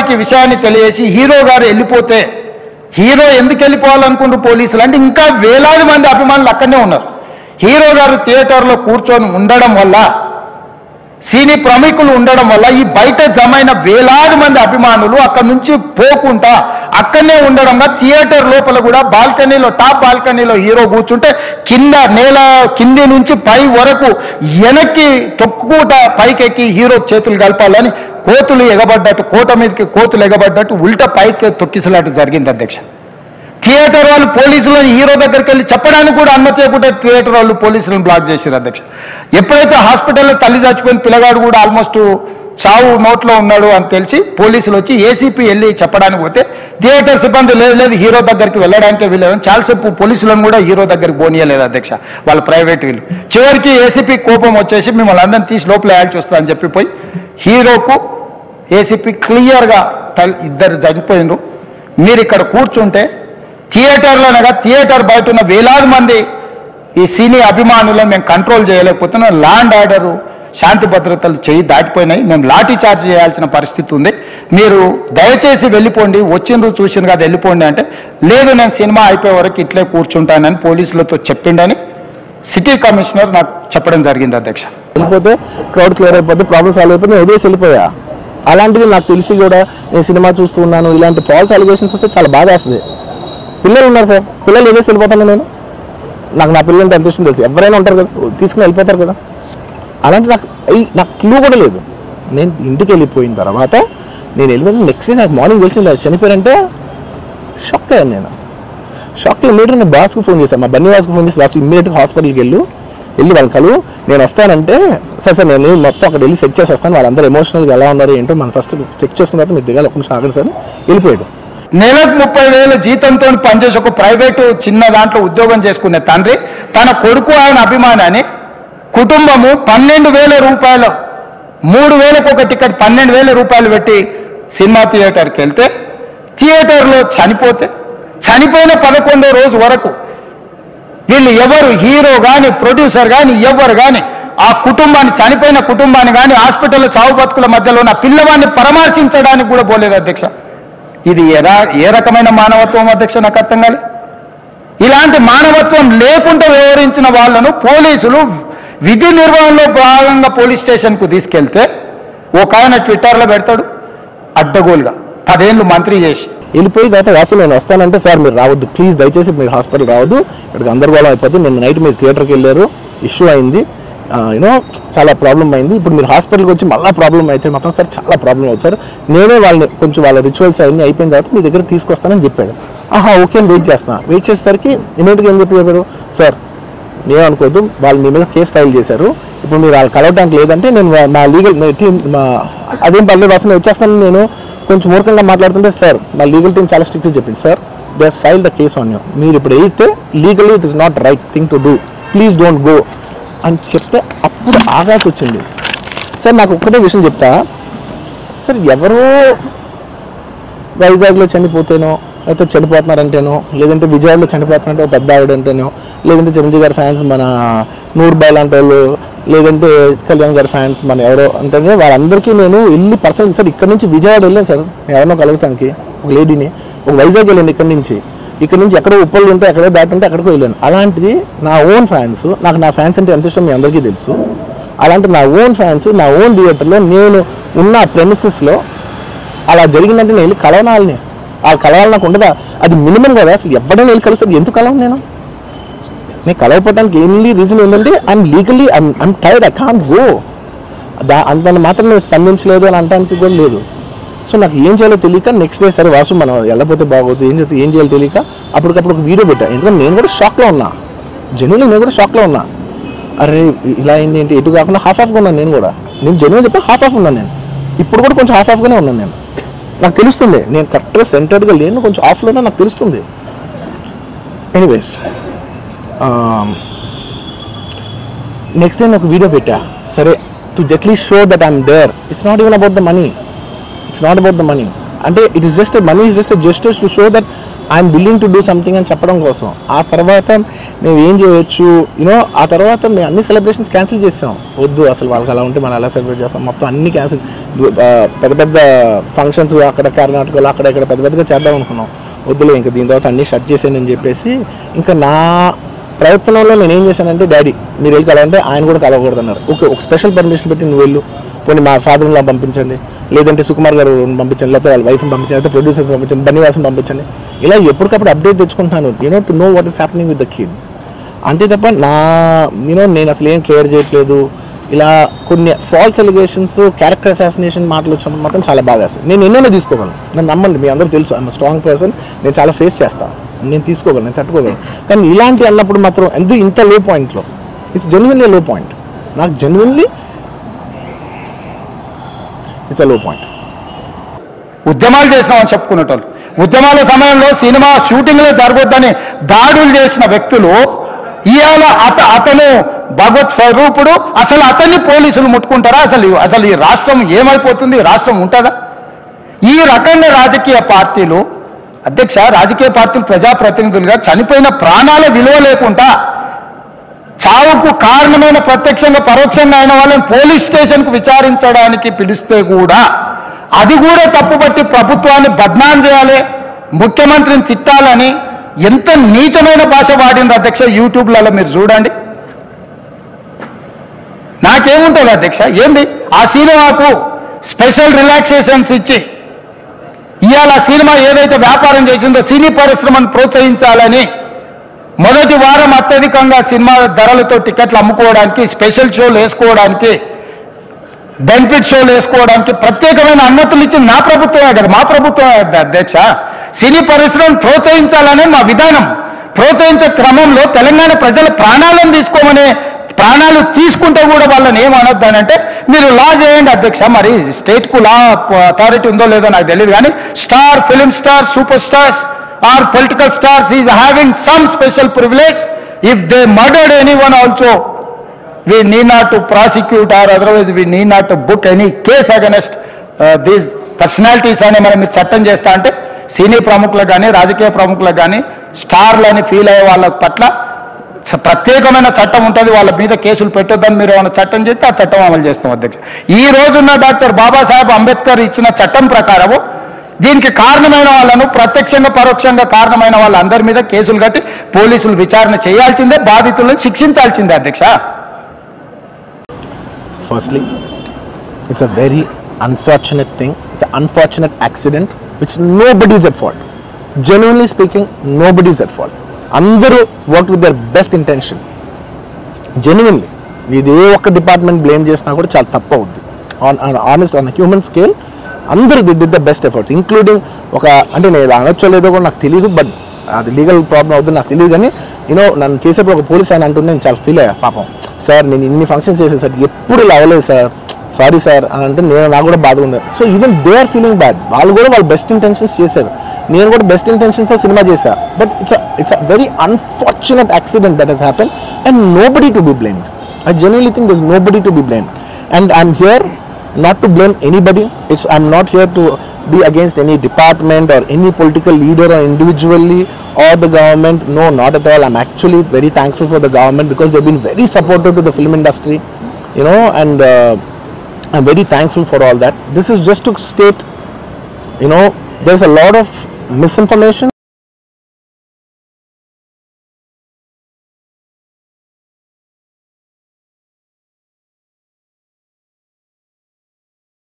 గారికి విషయాన్ని తెలియజేసి హీరో గారు వెళ్ళిపోతే హీరో ఎందుకు వెళ్ళిపోవాలనుకుంటారు పోలీసులు అంటే ఇంకా వేలాది మంది అభిమానులు అక్కడనే ఉన్నారు. హీరో గారు థియేటర్లో కూర్చొని ఉండడం వల్ల సినీ ప్రముఖులు ఉండడం వల్ల ఈ బయట జమైన వేలాది మంది అభిమానులు అక్కడ నుంచి పోకుండా అక్కడనే ఉండడం వల్ల థియేటర్ లోపల కూడా బాల్కనీలో టాప్ బాల్కనీలో హీరో కూర్చుంటే కింద నేల కింది నుంచి పై వరకు వెనక్కి తొక్కుకుంటా పైకెక్కి హీరో చేతులు కలపాలని కోతులు ఎగబడ్డట్టు కోట మీదకి కోతులు ఎగబడ్డట్టు ఉల్టా పైకి తొక్కిసలాట జరిగింది అధ్యక్ష. థియేటర్ వాళ్ళు పోలీసులను హీరో దగ్గరికి వెళ్ళి చెప్పడానికి కూడా అనుమతి లేకుండా థియేటర్ వాళ్ళు పోలీసులను బ్లాక్ చేశారు అధ్యక్ష. ఎప్పుడైతే హాస్పిటల్లో తల్లి చచ్చిపోయిన పిల్లగాడు కూడా ఆల్మోస్ట్ చావు నోట్లో ఉన్నాడు అని తెలిసి పోలీసులు వచ్చి ఏసీపీ వెళ్ళి చెప్పడానికి పోతే థియేటర్ సిబ్బంది లేదు హీరో దగ్గరికి వెళ్ళడానికే వెళ్ళేదని చాలాసేపు పోలీసులను కూడా హీరో దగ్గరికి పోనీయలేదు అధ్యక్ష వాళ్ళ ప్రైవేట్ వీళ్ళు. చివరికి ఏసీపీ కోపం వచ్చేసి మిమ్మల్ని అందరినీ తీసి లోపల వేయాల్సి వస్తుందని చెప్పిపోయి హీరోకు ఏసీపీ క్లియర్గా ఇద్దరు చనిపోయినరు, మీరు ఇక్కడ కూర్చుంటే థియేటర్లోనగా థియేటర్ బయట ఉన్న వేలాది మంది ఈ సినీ అభిమానులను మేము కంట్రోల్ చేయలేకపోతున్నాం, ల్యాండ్ ఆర్డరు శాంతి భద్రతలు చేయి దాటిపోయినాయి, మేము లాఠీ చార్జ్ చేయాల్సిన పరిస్థితి ఉంది, మీరు దయచేసి వెళ్ళిపోండి, వచ్చిండ్రు చూసిన కదా వెళ్ళిపోండి అంటే లేదు నేను సినిమా అయిపోయే వరకు ఇట్లే కూర్చుంటానని పోలీసులతో చెప్పిండని సిటీ కమిషనర్ నాకు చెప్పడం జరిగింది అధ్యక్ష. వెళ్ళిపోతే క్రౌడ్ క్లియర్ అయిపోతే ప్రాబ్లమ్ సాల్వ్ అయిపోతే నేను వదిలేసి వెళ్ళిపోయా. అలాంటివి నాకు తెలిసి కూడా నేను సినిమా చూస్తున్నాను ఇలాంటి ఫాల్స్ అలిగేషన్స్ వస్తే చాలా బాధ వేస్తుంది. పిల్లలు ఉన్నారు సార్, పిల్లలు వదిలేసి వెళ్ళిపోతాను నేను, నాకు నా పిల్లలు అంటే ఎంత ఇష్టం తెలుసు, ఎవరైనా ఉంటారు కదా తీసుకుని వెళ్ళిపోతారు కదా, అలాంటి నాకు క్లూ కూడా లేదు. నేను ఇంటికి వెళ్ళిపోయిన తర్వాత నేను వెళ్ళిపోయిన నెక్స్ట్ డే నాకు మార్నింగ్ తెలిసింది చనిపోయారంటే షాక్ అయ్యాను. నేను షాక్ ఇమ్మీడియట్గా నేను బాస్కు ఫోన్ చేశాను, మా బన్నీ బాస్కు ఫోన్ చేసి బాస్ ఇమ్మీడియట్గా హాస్పిటల్కి వెళ్ళి వాళ్ళు కలు నేను వస్తానంటే సార్ నేను మొత్తం అక్కడ వెళ్ళి చెక్ చేసి వస్తాను, వాళ్ళందరూ ఎమోషనల్గా ఎలా ఉన్నారు ఏంటో మనం ఫస్ట్ చెక్ చేసుకున్న తర్వాత మీరు దిగాలి ఒక నిమిషం ఆగండి సార్ వెళ్ళిపోయాడు. నెలకు 30,000 జీతంతో పనిచేసి ఒక ప్రైవేటు చిన్న దాంట్లో ఉద్యోగం చేసుకునే తండ్రి తన కొడుకు ఆయన అభిమానాన్ని కుటుంబము 12,000 రూపాయలు 3,000కు ఒక టికెట్ 12,000 రూపాయలు పెట్టి సినిమా థియేటర్కి వెళ్తే థియేటర్లో చనిపోతే చనిపోయిన 11వ రోజు వరకు వీళ్ళు ఎవరు హీరో కానీ ప్రొడ్యూసర్ కానీ ఎవరు కానీ ఆ కుటుంబాన్ని చనిపోయిన కుటుంబాన్ని కానీ హాస్పిటల్లో చావు బతుకుల మధ్యలో ఉన్న పిల్లవాడిని పరామర్శించడానికి కూడా పోలేదు అధ్యక్ష. ఇది ఏ రకమైన మానవత్వం అధ్యక్ష నాకు అర్థం కాలే. ఇలాంటి మానవత్వం లేకుండా వ్యవహరించిన వాళ్ళను పోలీసులు విధి నిర్వహణలో భాగంగా పోలీస్ స్టేషన్కు తీసుకెళ్తే ఒక ఆయన ట్విట్టర్లో పెడతాడు అడ్డగోలుగా 10 ఏళ్ళు మంత్రి చేసి వెళ్ళిపోయి తర్వాత వాసు నేను వస్తానంటే సార్ మీరు రావద్దు ప్లీజ్ దయచేసి మీరు హాస్పిటల్ రావద్దు ఇక్కడికి గందరగోళం అయిపోతుంది, నిన్న నైట్ మీరు థియేటర్కి వెళ్ళారు ఇష్యూ అయింది యూనో చాలా ప్రాబ్లం అయింది, ఇప్పుడు మీరు హాస్పిటల్కి వచ్చి మళ్ళీ ప్రాబ్లం అయితే మాత్రం సార్ చాలా ప్రాబ్లం అవుతుంది సార్, నేనే వాళ్ళని కొంచెం వాళ్ళ రిచువల్స్ అన్నీ అయిపోయిన తర్వాత మీ దగ్గర తీసుకొస్తానని చెప్పాడు. ఓకే అని వెయిట్ చేస్తున్నా, వెయిట్ చేసేసరికి ఇమీడియట్గా ఏం చెప్పాడు సార్ నేను అనుకోవద్దు వాళ్ళు మీ మీద కేసు ఫైల్ చేశారు, ఇప్పుడు మీరు వాళ్ళు కలవడానికి లేదంటే నేను మా లీగల్ టీం అదేం పర్లేదు వాసన వచ్చేస్తాను, నేను కొంచెం మూర్ఖంగా మాట్లాడుతుంటే సార్ మా లీగల్ టీం చాలా స్ట్రిక్ట్గా చెప్పింది sir they file the case on you, మీరు ఇప్పుడు అయితే legally it is not right thing to do please don't go అని చెప్తే అప్పుడు ఆగాల్సి వచ్చింది. సార్ నాకు ఒక్కటే విషయం చెప్తా సార్, ఎవరో వైజాగ్లో చనిపోతేనో లేకపోతే చనిపోతున్నారంటేనో లేదంటే విజయవాడలో చనిపోతున్నారంటే ఒక పెద్ద ఆవిడంటేనో లేదంటే చిరంజీవి గారి ఫ్యాన్స్ మన నూర్బాయ్ లాంటి వాళ్ళు లేదంటే కళ్యాణ్ గారి ఫ్యాన్స్ మన ఎవరో అంటే వాళ్ళందరికీ నేను వెళ్ళి పర్సనల్ సార్ ఇక్కడ నుంచి విజయవాడ వెళ్ళాను సార్ ఎవరినో కలుగుతానికి ఒక లేడీని, ఒక వైజాగ్ వెళ్ళాను ఇక్కడ నుంచి ఎక్కడో ఉప్పలు ఉంటే ఎక్కడో దాటి ఉంటే అక్కడికి వెళ్ళాను. అలాంటిది నా ఓన్ ఫ్యాన్స్, నాకు నా ఫ్యాన్స్ అంటే ఎంత ఇష్టం మీ అందరికీ తెలుసు, అలాంటి నా ఓన్ ఫ్యాన్స్ నా ఓన్ థియేటర్లో నేను ఉన్న ప్రెమిసెస్లో అలా జరిగిందంటే నేను వెళ్ళి కలవనాలని ఆ కలవాలి నాకు ఉండదా, అది మినిమం కదా, అసలు ఎవరైనా వెళ్ళి కలుస్తుంది ఎందుకు కలవను నేను కలవపోవడానికి ఓన్లీ రీజన్ ఏంటంటే I'm legally I'm tired I can't go, అంత మాత్రం నేను స్పందించలేదు అని అనడానికి కూడా లేదు. సో నాకు ఏం చేయాలో తెలియక నెక్స్ట్ డే సరే వాసు మనం వెళ్ళకపోతే బాగోదు ఏం చేయాలో తెలియక అప్పటికప్పుడు ఒక వీడియో పెట్టా, ఎందుకంటే నేను కూడా షాక్లో ఉన్నా, జెన్యున్గా నేను కూడా షాక్లో ఉన్నా, అరే ఇలా అయింది ఏంటి ఎటు కాకుండా హాఫ్ ఉన్నాను నేను జెన్యున్గా చెప్పి హాఫ్ ఉన్నాను నేను, ఇప్పుడు కూడా కొంచెం హాఫ్గానే ఉన్నాను నేను, నాకు తెలుస్తుంది నేను కరెక్ట్గా సెంటర్డ్గా లేను కొంచెం ఆఫ్లోనే నాకు తెలుస్తుంది. ఎనీవేస్ నెక్స్ట్ టైం ఒక వీడియో పెట్టా సరే to at least show that I'm there, it's not even about the money, it's not about the money అంటే it is just money is just justice to show that I'm willing to do something అని చెప్పడం కోసం. ఆ తర్వాత మేము ఏం చేయొచ్చు ఆ తర్వాత మేము అన్ని సెలబ్రేషన్స్ క్యాన్సిల్ చేసాం. వద్దు అసలు వాళ్ళకి అలా ఉంటే మనం ఎలా సెలబ్రేట్ చేస్తాం, మొత్తం అన్ని క్యాన్సిల్. పెద్ద పెద్ద ఫంక్షన్స్ అక్కడ కర్ణాటకలో అక్కడ ఇక్కడ పెద్ద పెద్దగా చేద్దాం అనుకున్నాం. వద్దులే ఇంకా దీని తర్వాత అన్నీ షట్ చేసానని చెప్పేసి ఇంకా నా ప్రయత్నంలో నేను ఏం చేశానంటే, డాడీ మీరు వెళ్ళి కలంటే ఆయన కూడా కలవకూడదు అన్నారు. ఓకే, ఒక స్పెషల్ పర్మిషన్ పెట్టి నువ్వు వెళ్ళు, పోనీ మా ఫాదర్ని పంపించండి, లేదంటే సుకుమార్ గారు పంపించండి, లేకపోతే వాళ్ళ వైఫ్ని పంపించండి, లేకపోతే ప్రొడ్యూసర్స్ పంపించండి, బన్నీవాసం పంపించండి. ఇలా ఎప్పటికప్పుడు అప్డేట్ తెచ్చుకుంటున్నాను to know what is happening with the kid. అంతే తప్ప నేను అసలు ఏం కేర్ చేయట్లేదు. ఇలా కొన్ని ఫాల్స్ ఎలిగేషన్స్, క్యారెక్టర్ అసాసినేషన్ మాటలు వచ్చినప్పుడు మాత్రం చాలా బాధ వేస్తుంది. నేను ఎన్నైనా తీసుకోగలను, నన్ను నమ్మండి, మీ అందరూ తెలుసు ఐఎమ్ స్ట్రాంగ్ పర్సన్, నేను చాలా ఫేస్ చేస్తాను, నేను తీసుకోగలను, నేను తట్టుకోగలను. కానీ ఇలాంటి అన్నప్పుడు మాత్రం ఇంత లో పాయింట్లో, ఇట్స్ జెన్యున్లీ లో పాయింట్, నాకు జెన్యున్లీ ఇట్స్ అ లో పాయింట్. ఉద్యమాలు చేసినామని చెప్పుకునేటోళ్ళు, ఉద్యమాల సమయంలో సినిమా షూటింగ్లో జరగొద్దని దాడులు చేసిన వ్యక్తులు ఇవాళ అతను భగవత్ స్వరూపుడు, అసలు అతన్ని పోలీసులు ముట్టుకుంటారా? అసలు ఈ రాష్ట్రం ఏమైపోతుంది? రాష్ట్రం ఉంటుందా? ఈ రకంగా రాజకీయ పార్టీలు అధ్యక్ష, రాజకీయ పార్టీలు ప్రజాప్రతినిధులుగా చనిపోయిన ప్రాణాల విలువ లేకుండా చావుకు కారణమైన ప్రత్యక్షంగా పరోక్షంగా అయిన వాళ్ళని పోలీస్ స్టేషన్కు విచారించడానికి పిలిస్తే కూడా అది కూడా తప్పుపట్టి ప్రభుత్వాన్ని బద్నాం చేయాలి, ముఖ్యమంత్రిని తిట్టాలని ఎంత నీచమైన భాష వాడింది అధ్యక్ష. యూట్యూబ్లలో మీరు చూడండి. నాకేముంటుంది అధ్యక్ష, ఏంది ఆ సినిమాకు స్పెషల్ రిలాక్సేషన్స్ ఇచ్చి ఇవాళ సినిమా ఏదైతే వ్యాపారం చేసిందో సినీ పరిశ్రమను ప్రోత్సహించాలని మొదటి వారం అత్యధికంగా సినిమా ధరలతో టికెట్లు అమ్ముకోవడానికి, స్పెషల్ షోలు వేసుకోవడానికి, బెనిఫిట్ షోలు వేసుకోవడానికి ప్రత్యేకమైన అనుమతులు ఇచ్చింది నా ప్రభుత్వమే కదా, మా ప్రభుత్వమే అధ్యక్ష. సినీ పరిశ్రమను ప్రోత్సహించాలనే మా విధానం. ప్రోత్సహించే క్రమంలో తెలంగాణ ప్రజల ప్రాణాలను ప్రాణాలు తీసుకుంటే కూడా వాళ్ళని ఏమనొద్దు అని అంటే మీరు లా చేయండి అధ్యక్ష. మరి స్టేట్కు లా అథారిటీ ఉందో లేదో నాకు తెలియదు, కానీ star, film star, super stars or political stars is having some special privilege. If they murdered anyone also we need not to prosecute or otherwise we need not to book any case against these personalities అని మనం మీరు చట్టం చేస్తా అంటే సినీ ప్రముఖులకు కానీ రాజకీయ ప్రముఖులకు కానీ స్టార్లని ఫీల్ అయ్యే వాళ్ళ పట్ల ప్రత్యేకమైన చట్టం ఉంటుంది, వాళ్ళ మీద కేసులు పెట్టొద్దని మీరు ఏమైనా చట్టం చేస్తే ఆ చట్టం అమలు చేస్తాం అధ్యక్ష. ఈ రోజున్న డాక్టర్ బాబాసాహెబ్ అంబేద్కర్ ఇచ్చిన చట్టం ప్రకారము దీనికి కారణమైన వాళ్ళను ప్రత్యక్షంగా పరోక్షంగా కారణమైన వాళ్ళందరి మీద కేసులు కట్టి పోలీసులు విచారణ చేయాల్సిందే, బాధితులను శిక్షించాల్సిందే అధ్యక్ష. Firstly, it's a very unfortunate thing. It's an unfortunate accident which nobody is at fault. Genuinely speaking, nobody is at fault. Andaru worked with their best intention. Genuinely. Idu oka department blame chesina kuda chaala tappu avuddi. On a human scale, andaru they did the best efforts, including oka ante nenu anocho ledo kuda naku teliyadu, but అది legal problem అవుతుంది నాకు తెలియదు. కానీ నన్ను చేసేప్పుడు ఒక police ఆయన అంటుంటే నేను చాలా ఫీల్ అయ్యా. పాపం సార్ నేను ఇన్ని ఫంక్షన్స్ చేసాను సార్, ఎప్పుడు ఇలా అవ్వలేదు సార్, సారీ సార్ అని అంటే నాకు కూడా బాధ ఉంది. So even they are feeling bad. వాళ్ళు కూడా వాళ్ళ బెస్ట్ ఇంటెన్షన్స్ చేశారు, నేను కూడా బెస్ట్ ఇంటెన్షన్స్తో సినిమా చేశా. But it's a very unfortunate accident that has happen and nobody to be blamed. I genuinely think there's nobody to be blamed, and I'm here not to blame anybody. I'm not here to be against any department or any political leader or individually or the government. No, not at all. I'm actually very thankful for the government because they've been very supportive to the film industry, and I'm very thankful for all that. This is just to state, there's a lot of misinformation